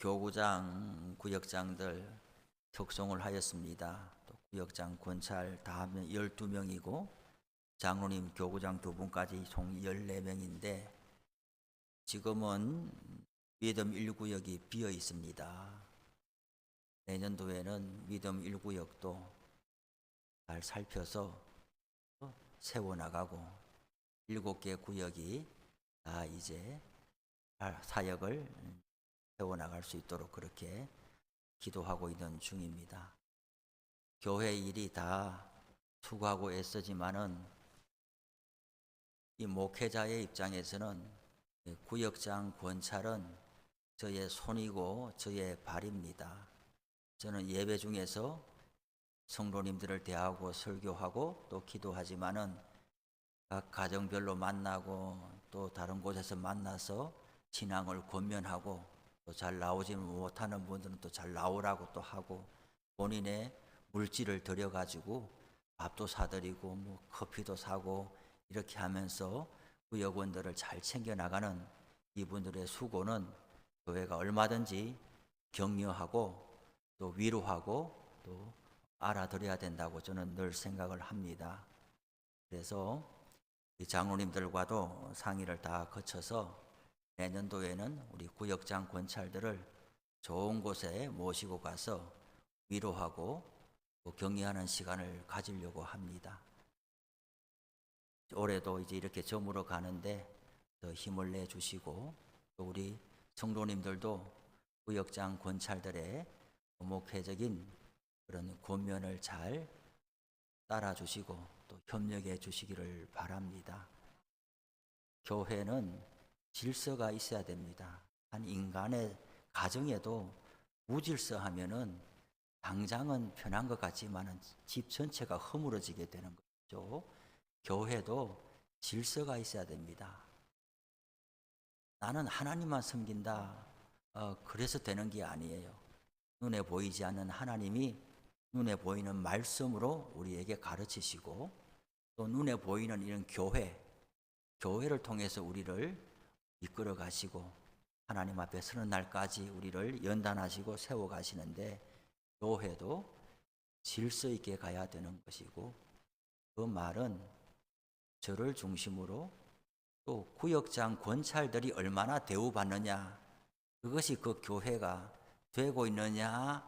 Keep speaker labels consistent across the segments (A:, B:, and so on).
A: 교구장, 구역장들 특송을 하였습니다. 또 구역장, 권찰 다 하면 12명이고 장로님, 교구장 2분까지 총 14명인데 지금은 믿음 1구역이 비어 있습니다. 내년도에는 믿음 1구역도 잘 살펴서 세워나가고 7개 구역이 다 이제 사역을 세워나갈 수 있도록 그렇게 기도하고 있는 중입니다. 교회 일이 다 수고하고 애쓰지만은 이 목회자의 입장에서는 구역장, 권찰은 저의 손이고 저의 발입니다. 저는 예배 중에서 성도님들을 대하고 설교하고 또 기도하지만은 각 가정별로 만나고 또 다른 곳에서 만나서 신앙을 권면하고 또 잘 나오지 못하는 분들은 또 잘 나오라고 또 하고 본인의 물질을 들여가지고 밥도 사드리고 뭐 커피도 사고 이렇게 하면서 구역원들을 잘 챙겨나가는 이분들의 수고는 교회가 얼마든지 격려하고 또 위로하고 또 알아들어야 된다고 저는 늘 생각을 합니다. 그래서 이 장로님들과도 상의를 다 거쳐서 내년도에는 우리 구역장 권찰들을 좋은 곳에 모시고 가서 위로하고 또 격려하는 시간을 가지려고 합니다. 올해도 이제 이렇게 저물어 가는데 더 힘을 내 주시고 또 우리 성도님들도 구역장 권찰들의 목회적인 그런 권면을 잘 따라 주시고 또 협력해 주시기를 바랍니다. 교회는 질서가 있어야 됩니다. 한 인간의 가정에도 무질서하면은 당장은 편한 것 같지만은 집 전체가 허물어지게 되는 거죠. 교회도 질서가 있어야 됩니다. 나는 하나님만 섬긴다. 그래서 되는 게 아니에요. 눈에 보이지 않는 하나님이 눈에 보이는 말씀으로 우리에게 가르치시고 또 눈에 보이는 이런 교회를 통해서 우리를 이끌어 가시고 하나님 앞에 서는 날까지 우리를 연단하시고 세워 가시는데 교회도 질서 있게 가야 되는 것이고 그 말은 저를 중심으로 또 구역장 권찰들이 얼마나 대우받느냐 그것이 그 교회가 되고 있느냐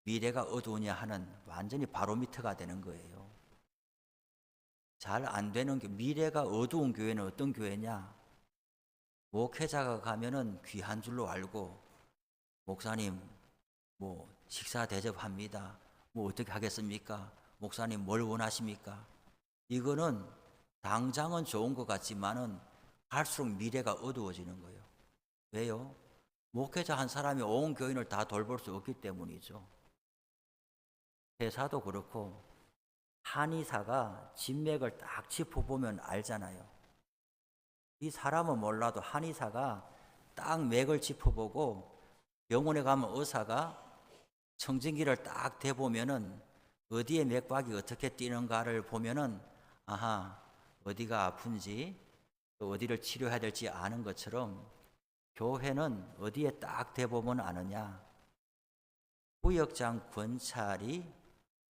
A: 미래가 어두우냐 하는 완전히 바로미터가 되는 거예요. 잘 안 되는 미래가 어두운 교회는 어떤 교회냐? 목회자가 가면은 귀한 줄로 알고 목사님 뭐 식사 대접합니다. 뭐 어떻게 하겠습니까? 목사님 뭘 원하십니까? 이거는 당장은 좋은 것 같지만은 갈수록 미래가 어두워지는 거예요. 왜요? 목회자 한 사람이 온 교인을 다 돌볼 수 없기 때문이죠. 회사도 그렇고 한의사가 진맥을 딱 짚어보면 알잖아요. 이 사람은 몰라도 한의사가 딱 맥을 짚어보고 병원에 가면 의사가 청진기를 딱 대보면은 어디에 맥박이 어떻게 뛰는가를 보면은 아하 어디가 아픈지 또 어디를 치료해야 될지 아는 것처럼 교회는 어디에 딱 대보면 아느냐 구역장 권찰이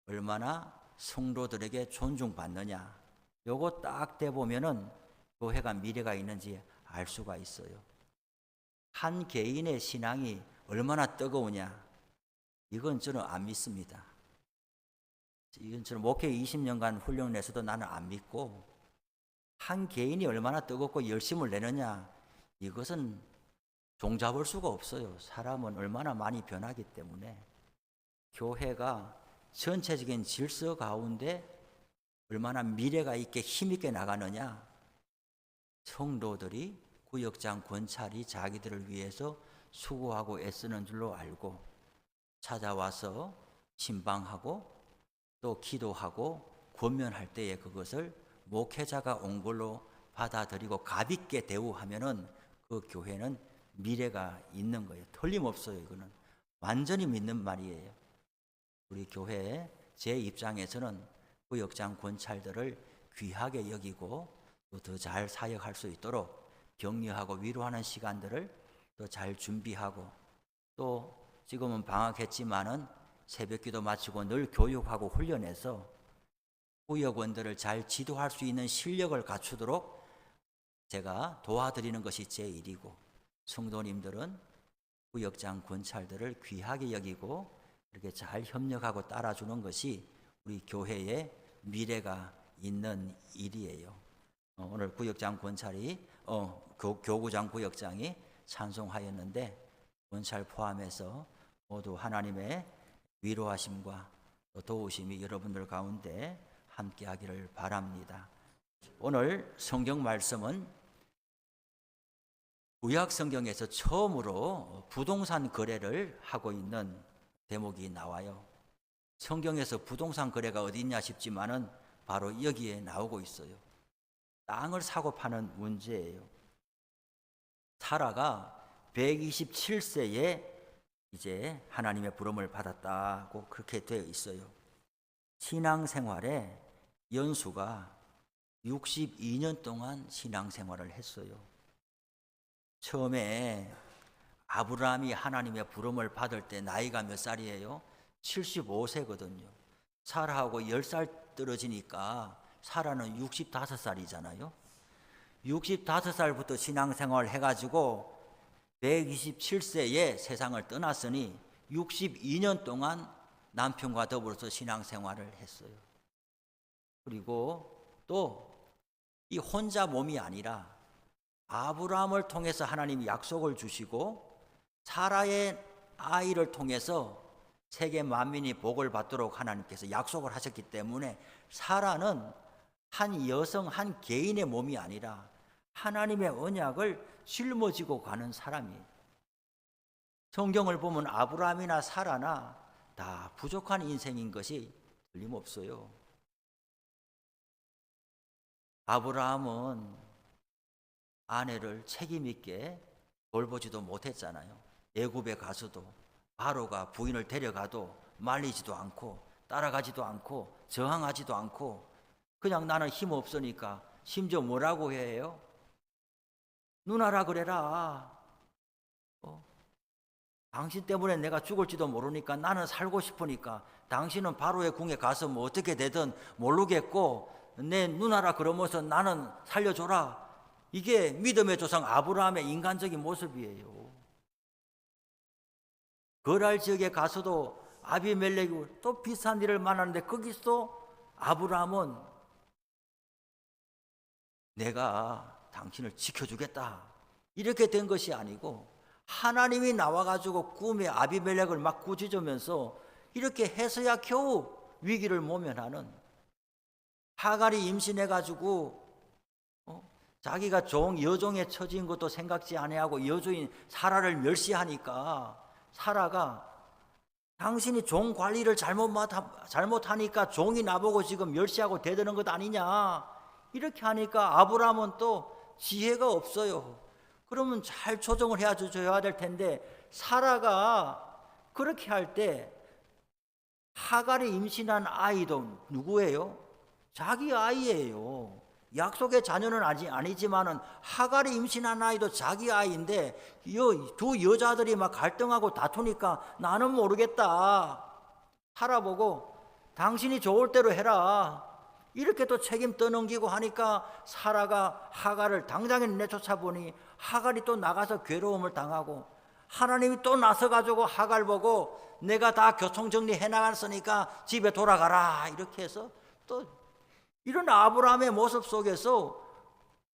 A: 얼마나 성도들에게 존중받느냐 요거 딱 대보면은 교회가 미래가 있는지 알 수가 있어요. 한 개인의 신앙이 얼마나 뜨거우냐 이건 저는 안 믿습니다. 이건 저는 목회 20년간 훈련에서도 나는 안 믿고 한 개인이 얼마나 뜨겁고 열심을 내느냐 이것은 종잡을 수가 없어요. 사람은 얼마나 많이 변하기 때문에 교회가 전체적인 질서 가운데 얼마나 미래가 있게 힘있게 나가느냐 성도들이 구역장 권찰이 자기들을 위해서 수고하고 애쓰는 줄로 알고 찾아와서 신방하고 또 기도하고 권면할 때에 그것을 목회자가 온 걸로 받아들이고 가볍게 대우하면은 그 교회는 미래가 있는 거예요. 틀림없어요. 이거는 완전히 믿는 말이에요. 우리 교회 제 입장에서는 구역장 권찰들을 귀하게 여기고 또 더 잘 사역할 수 있도록 격려하고 위로하는 시간들을 더 잘 준비하고 또 지금은 방학했지만은 새벽기도 마치고 늘 교육하고 훈련해서 구역원들을 잘 지도할 수 있는 실력을 갖추도록 제가 도와드리는 것이 제 일이고, 성도님들은 구역장 권찰들을 귀하게 여기고 이렇게 잘 협력하고 따라주는 것이 우리 교회의 미래가 있는 일이에요. 오늘 구역장 권찰이 교구장 구역장이 찬송하였는데, 권찰 포함해서 모두 하나님의 위로하심과 도우심이 여러분들 가운데 함께하기를 바랍니다. 오늘 성경 말씀은 구약 성경에서 처음으로 부동산 거래를 하고 있는 대목이 나와요. 성경에서 부동산 거래가 어디 있냐 싶지만은 바로 여기에 나오고 있어요. 땅을 사고 파는 문제예요. 사라가 127세에 이제 하나님의 부름을 받았다고 그렇게 되어 있어요. 신앙생활에 연수가 62년 동안 신앙생활을 했어요. 처음에 아브라함이 하나님의 부름을 받을 때 나이가 몇 살이에요? 75세거든요. 사라하고 10살 떨어지니까 사라는 65살이잖아요. 65살부터 신앙생활을 해가지고 127세에 세상을 떠났으니 62년 동안 남편과 더불어서 신앙생활을 했어요. 그리고 또 이 혼자 몸이 아니라 아브라함을 통해서 하나님이 약속을 주시고 사라의 아이를 통해서 세계 만민이 복을 받도록 하나님께서 약속을 하셨기 때문에 사라는 한 여성, 한 개인의 몸이 아니라 하나님의 언약을 짊어지고 가는 사람이에요. 성경을 보면 아브라함이나 사라나 다 부족한 인생인 것이 틀림없어요. 아브라함은 아내를 책임 있게 돌보지도 못했잖아요. 애굽에 가서도 바로가 부인을 데려가도 말리지도 않고 따라가지도 않고 저항하지도 않고 그냥 나는 힘 없으니까 심지어 뭐라고 해요? 누나라 그래라. 당신 때문에 내가 죽을지도 모르니까 나는 살고 싶으니까 당신은 바로의 궁에 가서 뭐 어떻게 되든 모르겠고 내 누나라 그러면서 나는 살려줘라. 이게 믿음의 조상 아브라함의 인간적인 모습이에요. 거랄 지역에 가서도 아비멜렉이 또 비슷한 일을 만나는데 거기서 아브라함은 내가 당신을 지켜주겠다 이렇게 된 것이 아니고 하나님이 나와가지고 꿈에 아비멜렉을 막 꾸짖으면서 이렇게 해서야 겨우 위기를 모면하는, 하갈이 임신해가지고 자기가 여종에 처진 것도 생각지 아니하고 여종인 사라를 멸시하니까 사라가 당신이 종 관리를 잘못하니까 종이 나보고 지금 멸시하고 대드는 것 아니냐 이렇게 하니까 아브라함은 또 지혜가 없어요. 그러면 잘 조정을 해줘야 될 텐데 사라가 그렇게 할 때 하갈이 임신한 아이도 누구예요? 자기 아이예요. 약속의 자녀는 아니지만은 하갈이 임신한 아이도 자기 아이인데 두 여자들이 막 갈등하고 다투니까 나는 모르겠다. 살아보고 당신이 좋을 대로 해라. 이렇게 또 책임 떠넘기고 하니까 사라가 하갈을 당장에 내쫓아보니 하갈이 또 나가서 괴로움을 당하고 하나님이 또 나서가지고 하갈 보고 내가 다 교통정리 해나갔으니까 집에 돌아가라 이렇게 해서 또 이런 아브라함의 모습 속에서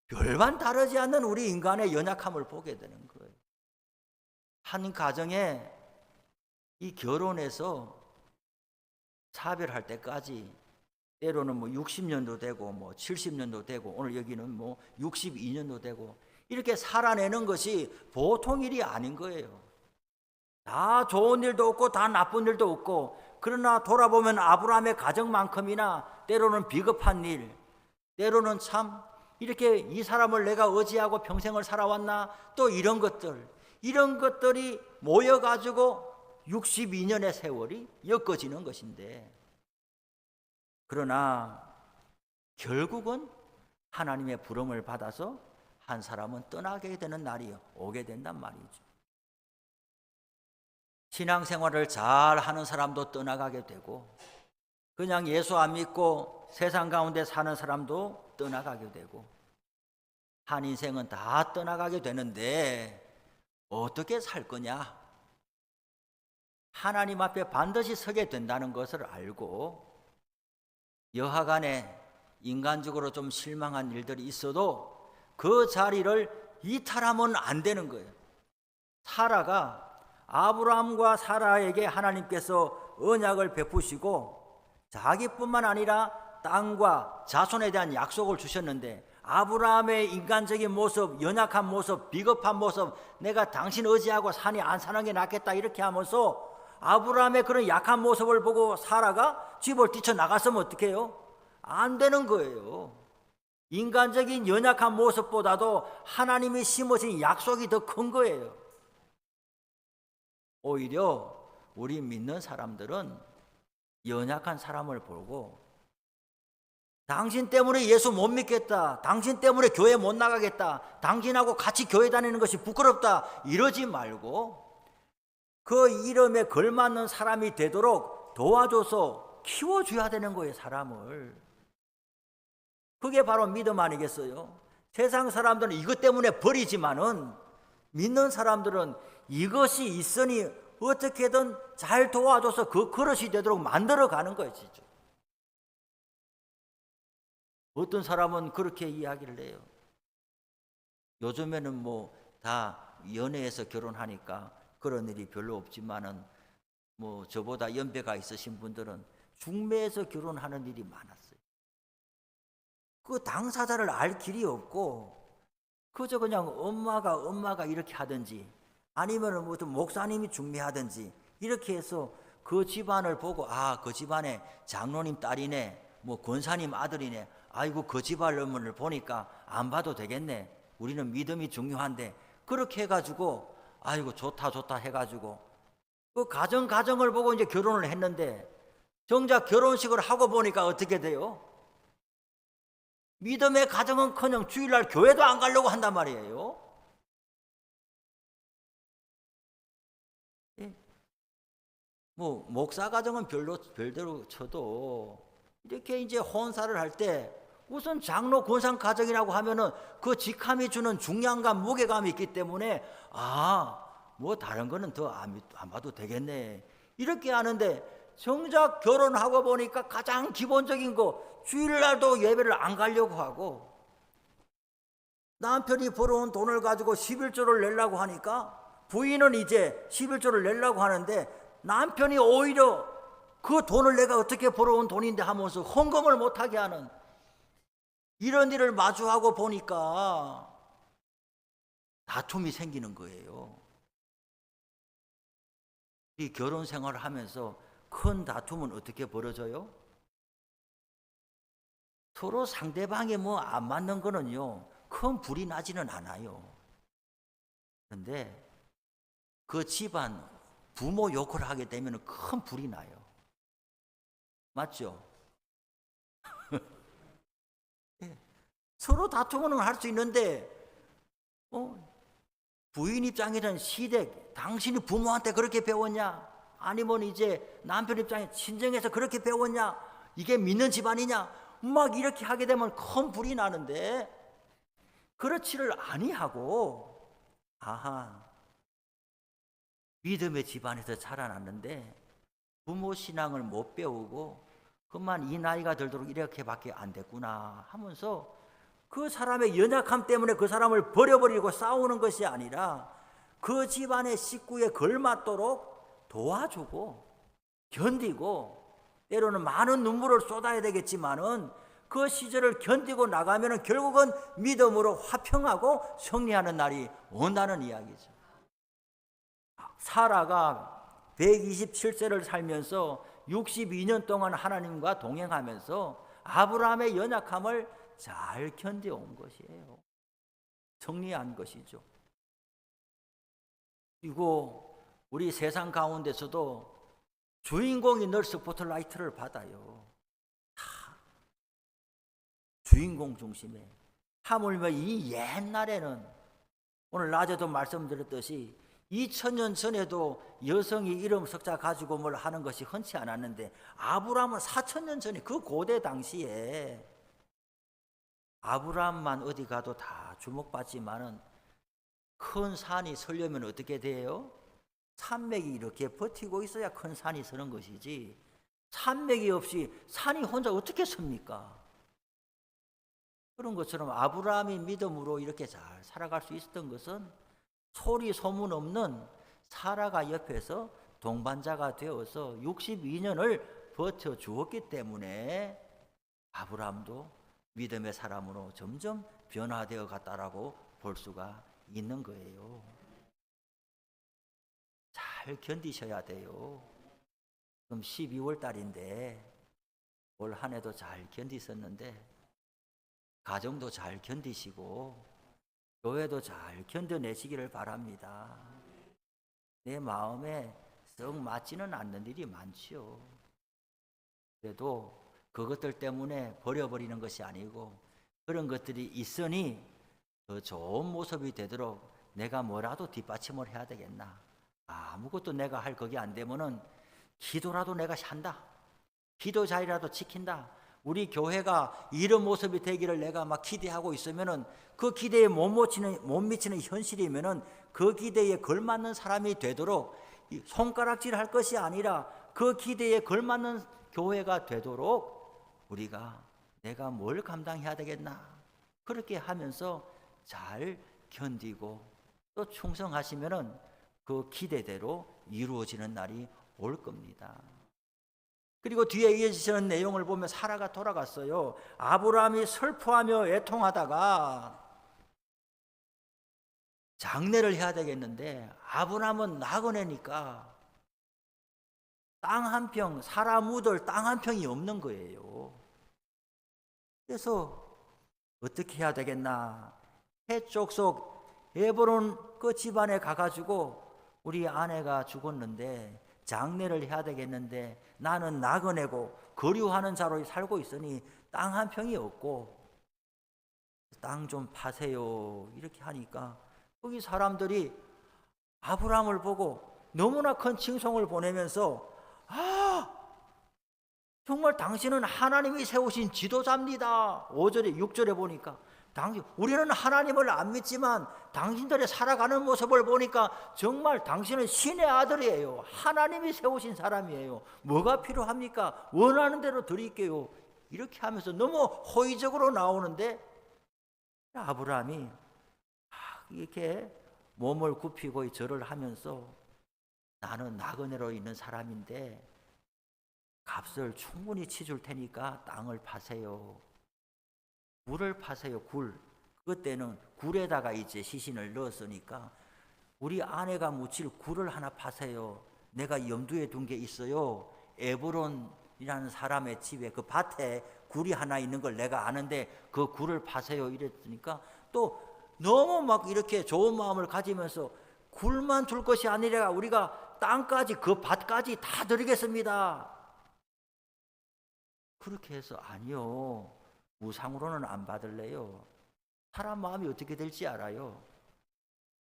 A: 별반 다르지 않는 우리 인간의 연약함을 보게 되는 거예요. 한 가정에 이 결혼해서 사별할 때까지 때로는 뭐 60년도 되고 뭐 70년도 되고 오늘 여기는 뭐 62년도 되고 이렇게 살아내는 것이 보통 일이 아닌 거예요. 다 좋은 일도 없고 다 나쁜 일도 없고 그러나 돌아보면 아브라함의 가정만큼이나 때로는 비겁한 일, 때로는 참 이렇게 이 사람을 내가 의지하고 평생을 살아왔나 또 이런 것들이 모여가지고 62년의 세월이 엮어지는 것인데 그러나 결국은 하나님의 부름을 받아서 한 사람은 떠나게 되는 날이 오게 된단 말이죠. 신앙생활을 잘 하는 사람도 떠나가게 되고, 그냥 예수 안 믿고 세상 가운데 사는 사람도 떠나가게 되고, 한 인생은 다 떠나가게 되는데 어떻게 살 거냐? 하나님 앞에 반드시 서게 된다는 것을 알고, 여하간에 인간적으로 좀 실망한 일들이 있어도 그 자리를 이탈하면 안 되는 거예요. 사라가 아브라함과 사라에게 하나님께서 언약을 베푸시고 자기뿐만 아니라 땅과 자손에 대한 약속을 주셨는데, 아브라함의 인간적인 모습, 연약한 모습, 비겁한 모습, 내가 당신 의지하고 산이 안 사는 게 낫겠다 이렇게 하면서 아브라함의 그런 약한 모습을 보고 사라가 집을 뛰쳐나갔으면 어떻게 해요? 안 되는 거예요. 인간적인 연약한 모습보다도 하나님이 심으신 약속이 더 큰 거예요. 오히려 우리 믿는 사람들은 연약한 사람을 보고, 당신 때문에 예수 못 믿겠다, 당신 때문에 교회 못 나가겠다, 당신하고 같이 교회 다니는 것이 부끄럽다 이러지 말고, 그 이름에 걸맞는 사람이 되도록 도와줘서 키워줘야 되는 거예요, 사람을. 그게 바로 믿음 아니겠어요? 세상 사람들은 이것 때문에 버리지만은 믿는 사람들은 이것이 있으니 어떻게든 잘 도와줘서 그 그릇이 되도록 만들어 가는 거예요, 진짜. 어떤 사람은 그렇게 이야기를 해요. 요즘에는 뭐 다 연애해서 결혼하니까 그런 일이 별로 없지만은, 뭐 저보다 연배가 있으신 분들은 중매해서 결혼하는 일이 많았어요. 그 당사자를 알 길이 없고 그저 그냥 엄마가 이렇게 하든지 아니면 무슨 목사님이 중매하든지 이렇게 해서 그 집안을 보고, 아, 그 집안에 장로님 딸이네, 뭐 권사님 아들이네, 아이고 그 집안을 보니까 안 봐도 되겠네, 우리는 믿음이 중요한데, 그렇게 해가지고 아이고 좋다 해가지고 그 가정을 보고 이제 결혼을 했는데, 정작 결혼식을 하고 보니까 어떻게 돼요? 믿음의 가정은커녕 주일날 교회도 안 가려고 한단 말이에요. 뭐 목사 가정은 별대로 쳐도 이렇게 이제 혼사를 할 때 우선 장로 권상 가정이라고 하면은 그 직함이 주는 중량감, 무게감이 있기 때문에, 뭐 다른 거는 더 안 봐도 되겠네 이렇게 하는데, 정작 결혼하고 보니까 가장 기본적인 거 주일날도 예배를 안 가려고 하고, 남편이 벌어온 돈을 가지고 11조를 내려고 하니까 부인은 이제 11조를 내려고 하는데, 남편이 오히려 그 돈을 내가 어떻게 벌어온 돈인데 하면서 헌금을 못하게 하는 이런 일을 마주하고 보니까 다툼이 생기는 거예요. 이 결혼 생활을 하면서 큰 다툼은 어떻게 벌어져요? 서로 상대방이 뭐 안 맞는 거는요, 큰 불이 나지는 않아요. 그런데 그 집안 부모 욕을 하게 되면 큰 불이 나요. 맞죠? 네. 서로 다투면 할 수 있는데, 부인 입장에서는 시댁, 당신이 부모한테 그렇게 배웠냐? 아니면 이제 남편 입장에 친정에서 그렇게 배웠냐? 이게 믿는 집안이냐? 막 이렇게 하게 되면 큰 불이 나는데, 그렇지를 아니하고, 믿음의 집안에서 자라났는데 부모 신앙을 못 배우고 그만 이 나이가 들도록 이렇게밖에 안 됐구나 하면서, 그 사람의 연약함 때문에 그 사람을 버려버리고 싸우는 것이 아니라 그 집안의 식구에 걸맞도록 도와주고 견디고, 때로는 많은 눈물을 쏟아야 되겠지만은 그 시절을 견디고 나가면은 결국은 믿음으로 화평하고 승리하는 날이 온다는 이야기죠. 사라가 127세를 살면서 62년 동안 하나님과 동행하면서 아브라함의 연약함을 잘 견뎌온 것이에요. 승리한 것이죠. 그리고 우리 세상 가운데서도 주인공이 늘 스포트라이트를 받아요. 주인공 중심에. 하물며 이 옛날에는 오늘 낮에도 말씀드렸듯이 2000년 전에도 여성이 이름 석자 가지고 뭘 하는 것이 흔치 않았는데 아브라함은 4000년 전에 그 고대 당시에 아브라함만 어디 가도 다 주목받지만은 큰 산이 서려면 어떻게 돼요? 산맥이 이렇게 버티고 있어야 큰 산이 서는 것이지 산맥이 없이 산이 혼자 어떻게 섭니까? 그런 것처럼 아브라함이 믿음으로 이렇게 잘 살아갈 수 있었던 것은 소리 소문 없는 사라가 옆에서 동반자가 되어서 62년을 버텨주었기 때문에 아브라함도 믿음의 사람으로 점점 변화되어 갔다라고 볼 수가 있는 거예요. 잘 견디셔야 돼요. 지금 12월 달인데 올 한 해도 잘 견디셨는데 가정도 잘 견디시고 교회도 잘 견뎌내시기를 바랍니다. 내 마음에 썩 맞지는 않는 일이 많지요. 그래도 그것들 때문에 버려버리는 것이 아니고 그런 것들이 있으니 더 좋은 모습이 되도록 내가 뭐라도 뒷받침을 해야 되겠나. 아무것도 내가 할 그게 안 되면은 기도라도 내가 한다. 기도 자리라도 지킨다. 우리 교회가 이런 모습이 되기를 내가 막 기대하고 있으면은 그 기대에 못 미치는 현실이면은 그 기대에 걸맞는 사람이 되도록 손가락질 할 것이 아니라 그 기대에 걸맞는 교회가 되도록 우리가 내가 뭘 감당해야 되겠나 그렇게 하면서 잘 견디고 또 충성하시면은 그 기대대로 이루어지는 날이 올 겁니다. 그리고 뒤에 이어지는 내용을 보면 사라가 돌아갔어요. 아브라함이 슬퍼하며 애통하다가 장례를 해야 되겠는데 아브라함은 나그네니까 땅 한 평, 사라 묻을 땅 한 평이 없는 거예요. 그래서 어떻게 해야 되겠나? 해쪽 속 에브론 그 집안에 가가지고 우리 아내가 죽었는데 장례를 해야 되겠는데 나는 나그네고 거류하는 자로 살고 있으니 땅 한 평이 없고 땅 좀 파세요 이렇게 하니까 거기 사람들이 아브라함을 보고 너무나 큰 칭송을 보내면서 정말 당신은 하나님이 세우신 지도자입니다. 5절에 6절에 보니까 우리는 하나님을 안 믿지만 당신들의 살아가는 모습을 보니까 정말 당신은 신의 아들이에요. 하나님이 세우신 사람이에요. 뭐가 필요합니까? 원하는 대로 드릴게요. 이렇게 하면서 너무 호의적으로 나오는데 아브라함이 이렇게 몸을 굽히고 절을 하면서 나는 나그네로 있는 사람인데 값을 충분히 치줄 테니까 땅을 파세요. 굴을 파세요. 굴. 그때는 굴에다가 이제 시신을 넣었으니까 우리 아내가 묻힐 굴을 하나 파세요. 내가 염두에 둔 게 있어요. 에브론이라는 사람의 집에 그 밭에 굴이 하나 있는 걸 내가 아는데 그 굴을 파세요. 이랬으니까 또 너무 막 이렇게 좋은 마음을 가지면서 굴만 줄 것이 아니라 우리가 땅까지 그 밭까지 다 드리겠습니다. 그렇게 해서 아니요. 우상으로는 안 받을래요. 사람 마음이 어떻게 될지 알아요.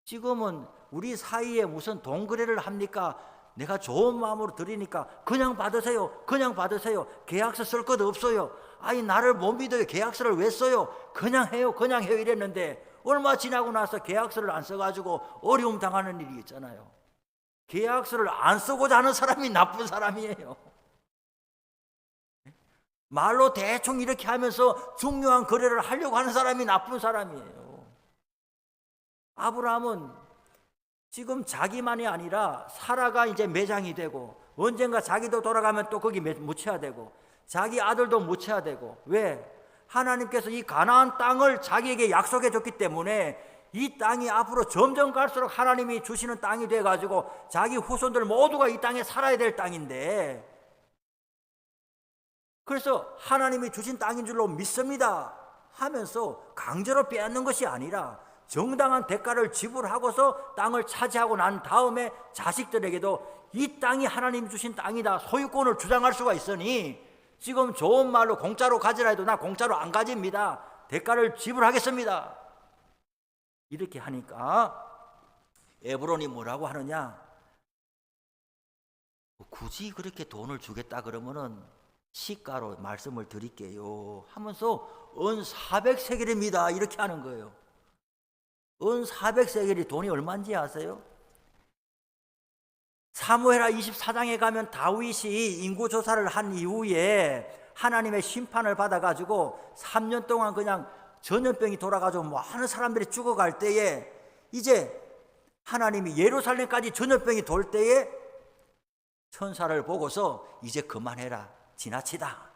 A: 지금은 우리 사이에 무슨 돈 거래를 합니까? 내가 좋은 마음으로 드리니까 그냥 받으세요. 그냥 받으세요. 계약서 쓸 것 없어요. 아니 나를 못 믿어요. 계약서를 왜 써요? 그냥 해요. 그냥 해요 이랬는데 얼마 지나고 나서 계약서를 안 써가지고 어려움 당하는 일이 있잖아요. 계약서를 안 쓰고자 하는 사람이 나쁜 사람이에요. 말로 대충 이렇게 하면서 중요한 거래를 하려고 하는 사람이 나쁜 사람이에요. 아브라함은 지금 자기만이 아니라 사라가 이제 매장이 되고 언젠가 자기도 돌아가면 또 거기 묻혀야 되고 자기 아들도 묻혀야 되고 왜? 하나님께서 이 가나안 땅을 자기에게 약속해 줬기 때문에 이 땅이 앞으로 점점 갈수록 하나님이 주시는 땅이 돼가지고 자기 후손들 모두가 이 땅에 살아야 될 땅인데 그래서 하나님이 주신 땅인 줄로 믿습니다 하면서 강제로 빼앗는 것이 아니라 정당한 대가를 지불하고서 땅을 차지하고 난 다음에 자식들에게도 이 땅이 하나님이 주신 땅이다 소유권을 주장할 수가 있으니 지금 좋은 말로 공짜로 가지라 해도 나 공짜로 안 가집니다. 대가를 지불하겠습니다. 이렇게 하니까 에브론이 뭐라고 하느냐? 굳이 그렇게 돈을 주겠다 그러면은 시가로 말씀을 드릴게요 하면서 은 400세겔입니다 이렇게 하는 거예요. 은 400세겔이 돈이 얼마인지 아세요? 사무엘하 24장에 가면 다윗이 인구조사를 한 이후에 하나님의 심판을 받아가지고 3년 동안 그냥 전염병이 돌아가지고 많은 사람들이 죽어갈 때에 이제 하나님이 예루살렘까지 전염병이 돌 때에 천사를 보고서 이제 그만해라, 지나치다.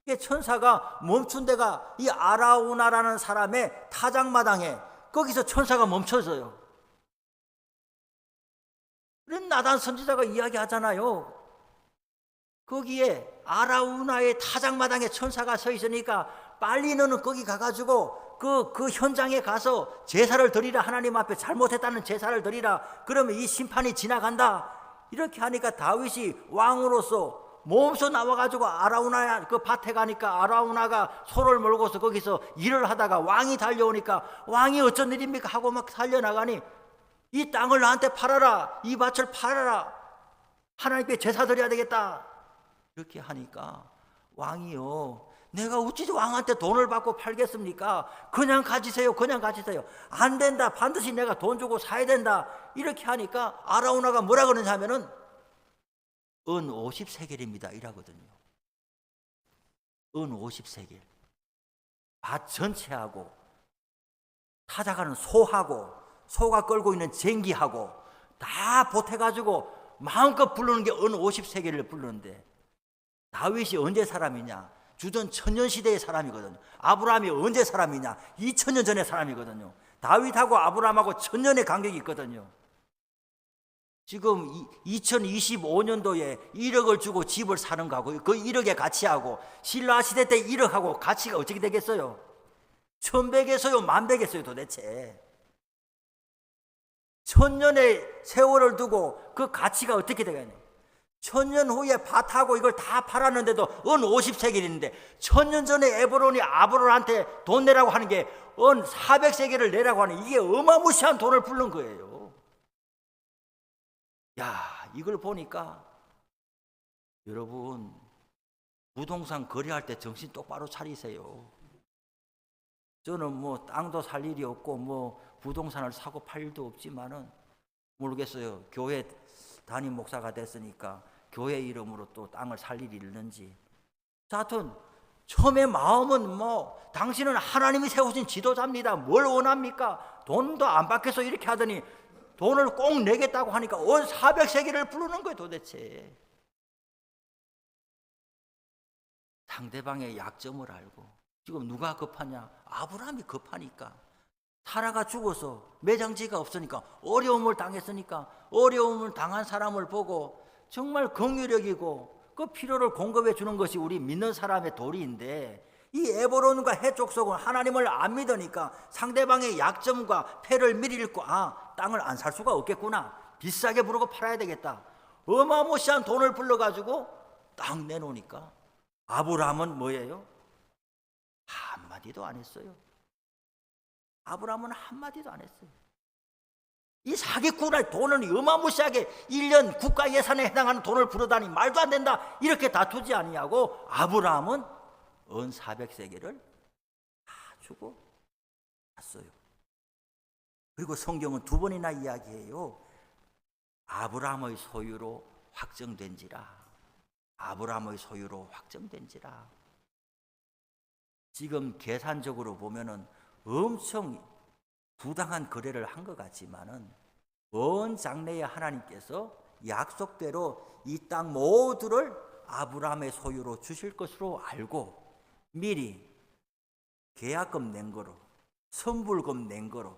A: 이게 천사가 멈춘 데가 이 아라우나라는 사람의 타작마당에 거기서 천사가 멈춰서요. 그런 나단 선지자가 이야기하잖아요. 거기에 아라우나의 타작마당에 천사가 서 있으니까 빨리 너는 거기 가가지고 그 현장에 가서 제사를 드리라. 하나님 앞에 잘못했다는 제사를 드리라. 그러면 이 심판이 지나간다. 이렇게 하니까 다윗이 왕으로서 몸소 나와가지고 아라우나 그 밭에 가니까 아라우나가 소를 몰고서 거기서 일을 하다가 왕이 달려오니까 왕이 어쩐 일입니까 하고 막 살려나가니 이 땅을 나한테 팔아라. 이 밭을 팔아라. 하나님께 제사 드려야 되겠다. 이렇게 하니까 왕이요, 내가 어찌 왕한테 돈을 받고 팔겠습니까? 그냥 가지세요. 그냥 가지세요. 안 된다. 반드시 내가 돈 주고 사야 된다. 이렇게 하니까 아라우나가 뭐라 그러냐 하면은 은 50세겔입니다 이라거든요. 은 50세겔. 밭 전체하고 타작하는 소하고 소가 끌고 있는 쟁기하고 다 보태가지고 마음껏 부르는 게 은 50세겔을 부르는데, 다윗이 언제 사람이냐? 주전 천년시대의 사람이거든요. 아브라함이 언제 사람이냐? 2000년 전의 사람이거든요. 다윗하고 아브라함하고 1000년의 간격이 있거든요. 지금 2025년도에 1억을 주고 집을 사는 거하고 그 1억의 가치하고 신라 시대 때 1억하고 가치가 어떻게 되겠어요? 1000배겠어요? 10,000배겠어요 도대체? 1000년의 세월을 두고 그 가치가 어떻게 되겠냐? 1000년 후에 밭하고 이걸 다 팔았는데도 은 50세겔인데 1000년 전에 에브론이 아브론한테 돈 내라고 하는 게 은 400세겔을 내라고 하는, 이게 어마무시한 돈을 부른 거예요. 야, 이걸 보니까 여러분 부동산 거래할 때 정신 똑바로 차리세요. 저는 뭐 땅도 살 일이 없고 뭐 부동산을 사고 팔 일도 없지만은 모르겠어요. 교회 담임 목사가 됐으니까 교회 이름으로 또 땅을 살 일이 있는지. 자, 하여튼 처음에 마음은 뭐 당신은 하나님이 세우신 지도자입니다. 뭘 원합니까? 돈도 안 받겠어 이렇게 하더니 돈을 꼭 내겠다고 하니까 온 400세겔을 부르는 거예요 도대체. 상대방의 약점을 알고. 지금 누가 급하냐? 아브라함이 급하니까. 사라가 죽어서 매장지가 없으니까, 어려움을 당했으니까 어려움을 당한 사람을 보고 정말 긍휼력이고 그 필요를 공급해 주는 것이 우리 믿는 사람의 도리인데, 이 에브론과 해족속은 하나님을 안 믿으니까 상대방의 약점과 패를 미리 읽고 땅을 안 살 수가 없겠구나, 비싸게 부르고 팔아야 되겠다, 어마무시한 돈을 불러가지고 땅 내놓으니까 아브라함은 뭐예요? 한마디도 안 했어요. 아브라함은 한마디도 안 했어요. 이 사기꾼의 돈은 어마무시하게 1년 국가 예산에 해당하는 돈을 부르다니 말도 안 된다 이렇게 다투지 아니하고 아브라함은 은 400세겔을 다 주고 갔어요. 그리고 성경은 두 번이나 이야기해요. 아브라함의 소유로 확정된지라. 아브라함의 소유로 확정된지라. 지금 계산적으로 보면은 엄청 부당한 거래를 한 것 같지만은 먼 장래에 하나님께서 약속대로 이 땅 모두를 아브라함의 소유로 주실 것으로 알고 미리 계약금 낸 거로, 선불금 낸 거로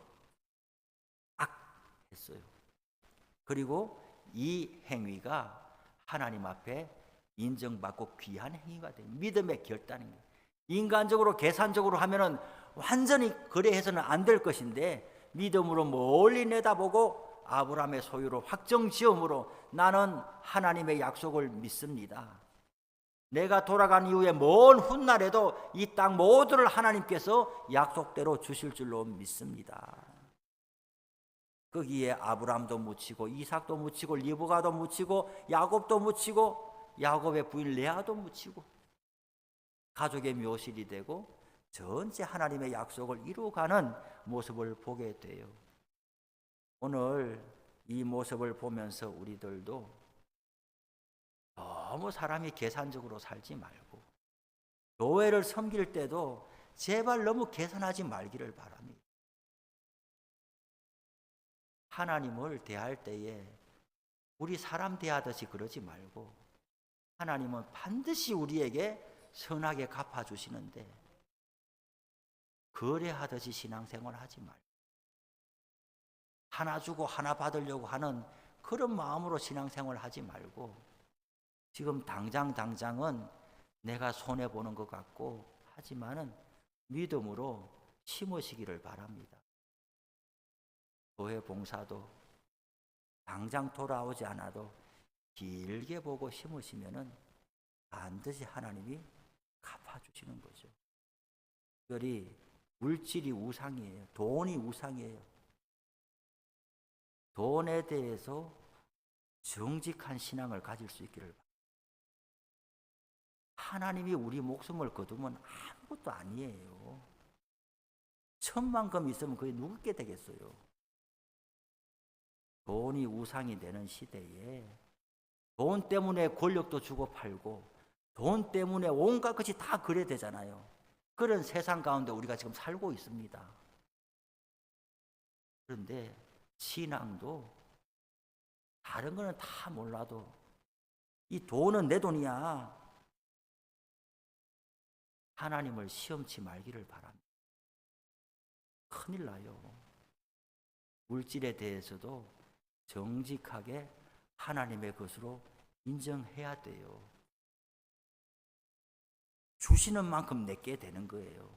A: 했어요. 그리고 이 행위가 하나님 앞에 인정받고 귀한 행위가 돼요. 믿음의 결단입니다. 인간적으로 계산적으로 하면은 완전히 거래해서는 안 될 것인데 믿음으로 멀리 내다보고 아브라함의 소유로 확정지음으로 나는 하나님의 약속을 믿습니다. 내가 돌아간 이후에 먼 훗날에도 이 땅 모두를 하나님께서 약속대로 주실 줄로 믿습니다. 거기에 아브람도 묻히고 이삭도 묻히고 리브가도 묻히고 야곱도 묻히고 야곱의 부인 레아도 묻히고 가족의 묘실이 되고 전체 하나님의 약속을 이루어가는 모습을 보게 돼요. 오늘 이 모습을 보면서 우리들도 너무 사람이 계산적으로 살지 말고 교회를 섬길 때도 제발 너무 계산하지 말기를 바랍니다. 하나님을 대할 때에 우리 사람 대하듯이 그러지 말고 하나님은 반드시 우리에게 선하게 갚아주시는데 거래하듯이 신앙생활 하지 말고 하나 주고 하나 받으려고 하는 그런 마음으로 신앙생활 하지 말고 지금 당장은 내가 손해보는 것 같고 하지만은 믿음으로 심으시기를 바랍니다. 교회 봉사도 당장 돌아오지 않아도 길게 보고 심으시면은 반드시 하나님이 갚아주시는 거죠. 특별히 물질이 우상이에요. 돈이 우상이에요. 돈에 대해서 정직한 신앙을 가질 수 있기를 바랍니다. 하나님이 우리 목숨을 거두면 아무것도 아니에요. 1,000만큼 있으면 그게 누구게 되겠어요. 돈이 우상이 되는 시대에 돈 때문에 권력도 주고 팔고 돈 때문에 온갖 것이 다 그래 되잖아요. 그런 세상 가운데 우리가 지금 살고 있습니다. 그런데 신앙도 다른 거는 다 몰라도 이 돈은 내 돈이야. 하나님을 시험치 말기를 바랍니다. 큰일 나요. 물질에 대해서도 정직하게 하나님의 것으로 인정해야 돼요. 주시는 만큼 내게 되는 거예요.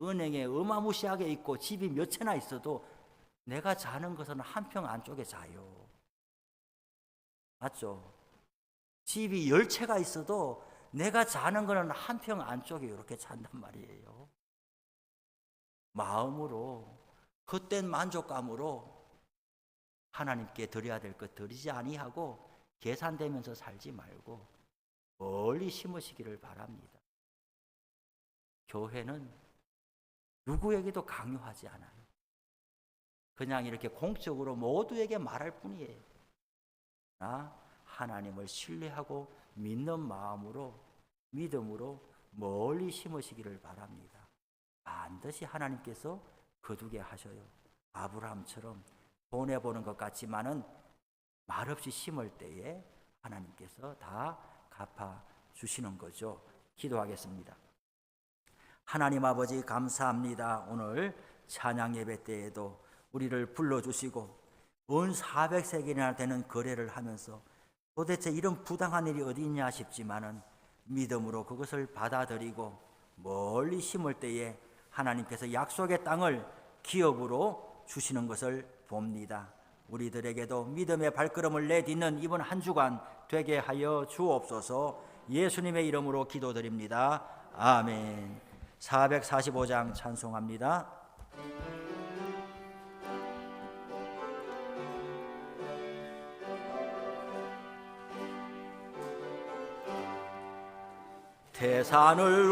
A: 은행에 어마무시하게 있고 집이 몇 채나 있어도 내가 자는 것은 한 평 안쪽에 자요. 맞죠? 집이 10채가 있어도 내가 자는 거는 한 평 안쪽에 이렇게 잔단 말이에요. 마음으로 헛된 만족감으로 하나님께 드려야 될 것 드리지 아니하고 계산되면서 살지 말고 멀리 심으시기를 바랍니다. 교회는 누구에게도 강요하지 않아요. 그냥 이렇게 공적으로 모두에게 말할 뿐이에요. 하나님을 신뢰하고 믿는 마음으로 믿음으로 멀리 심으시기를 바랍니다. 반드시 하나님께서 거두게 하셔요. 아브라함처럼 손해보는 것 같지만은 말없이 심을 때에 하나님께서 다 갚아주시는 거죠. 기도하겠습니다. 하나님 아버지 감사합니다. 오늘 찬양 예배 때에도 우리를 불러주시고 온 400세기나 되는 거래를 하면서 도대체 이런 부당한 일이 어디 있냐 싶지만은 믿음으로 그것을 받아들이고 멀리 심을 때에 하나님께서 약속의 땅을 기업으로 주시는 것을 봅니다. 우리들에게도 믿음의 발걸음을 내딛는 이번 한 주간 되게 하여 주옵소서. 예수님의 이름으로 기도드립니다. 아멘. 445장 찬송합니다. 태산을